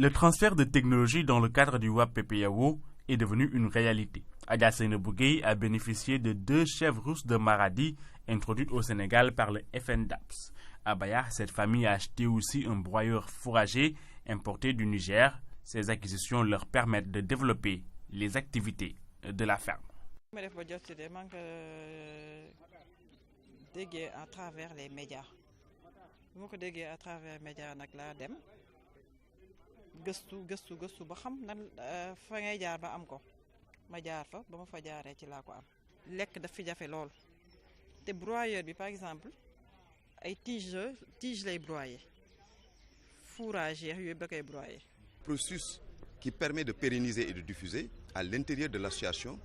Le transfert de technologie dans le cadre du WAP PPAO est devenu une réalité. Adja Seynabou Gueye a bénéficié de 2 chèvres rousses de Maradi introduites au Sénégal par le FNDAPS. À Bayar, cette famille a acheté aussi un broyeur fourrager importé du Niger. Ces acquisitions leur permettent de développer les activités de la ferme. À travers les médias. À travers les médias nag laa dem gëstu ba xam nan fa ngay jaar ba am ko ma jaar fa ba ma fa jaaree ci laa ko am lekk daf fi jafe lool te broyeur bi par exemple ay tige lay broyer fourragère yooyu ba koy broyer. Processus qui permet de pérenniser et de diffuser à l'intérieur de l'association,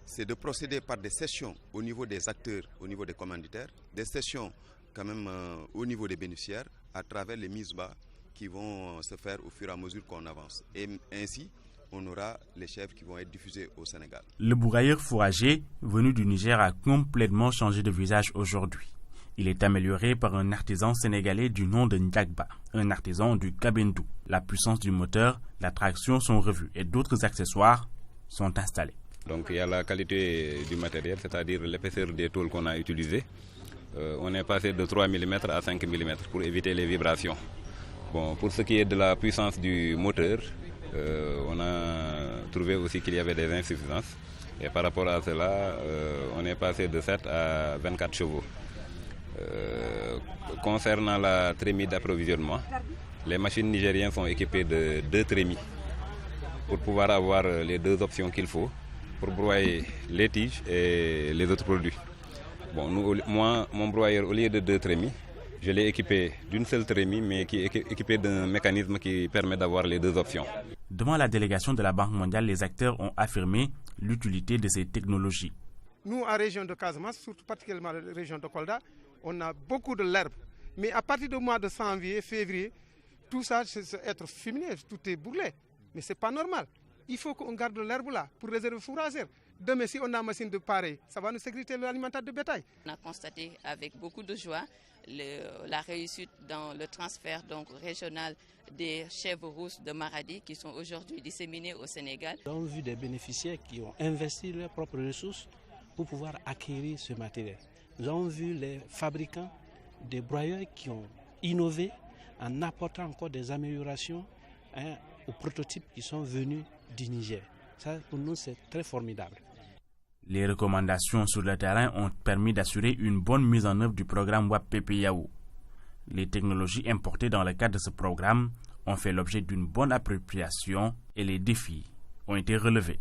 c'est de procéder par des sessions au niveau des acteurs, au niveau des commanditaires, des sessions quand même au niveau des bénéficiaires à travers les mises bas qui vont se faire au fur et à mesure qu'on avance. Et ainsi, on aura les chèvres qui vont être diffusées au Sénégal. Le broyeur fourrager venu du Niger a complètement changé de visage aujourd'hui. Il est amélioré par un artisan sénégalais du nom de Ndiagba, un artisan du Kabendou. La puissance du moteur, la traction sont revues et d'autres accessoires sont installés. Donc il y a la qualité du matériel, c'est-à-dire l'épaisseur des tôles qu'on a utilisées. On est passé de 3 mm à 5 mm pour éviter les vibrations. Bon, pour ce qui est de la puissance du moteur, on a trouvé aussi qu'il y avait des insuffisances. Et par rapport à cela, on est passé de 7 à 24 chevaux. Concernant la trémie d'approvisionnement, les machines nigériennes sont équipées de 2 trémies pour pouvoir avoir les 2 options qu'il faut pour broyer les tiges et les autres produits. Bon, moi, mon broyeur, au lieu de 2 trémies, je l'ai équipé d'une seule trémie, mais qui est équipé d'un mécanisme qui permet d'avoir les 2 options. Devant la délégation de la Banque mondiale, les acteurs ont affirmé l'utilité de ces technologies. Nous, en région de Casamance, surtout particulièrement la région de Kolda, on a beaucoup de l'herbe. Mais à partir du mois de janvier, février, tout ça, c'est être fumier, tout est brûlé. Mais ce n'est pas normal. Il faut qu'on garde l'herbe là pour réserver fourragère. Demain, si on a une machine de pareil, ça va nous sécuriter l'alimentaire de bétail. On a constaté avec beaucoup de joie la réussite dans le transfert donc, régional des chèvres rousses de Maradi qui sont aujourd'hui disséminées au Sénégal. Nous avons vu des bénéficiaires qui ont investi leurs propres ressources pour pouvoir acquérir ce matériel. Nous avons vu les fabricants des broyeurs qui ont innové en apportant encore des améliorations aux prototypes qui sont venus du Niger. Ça, pour nous, c'est très formidable. Les recommandations sur le terrain ont permis d'assurer une bonne mise en œuvre du programme WAP PPAO. Les technologies importées dans le cadre de ce programme ont fait l'objet d'une bonne appropriation et les défis ont été relevés.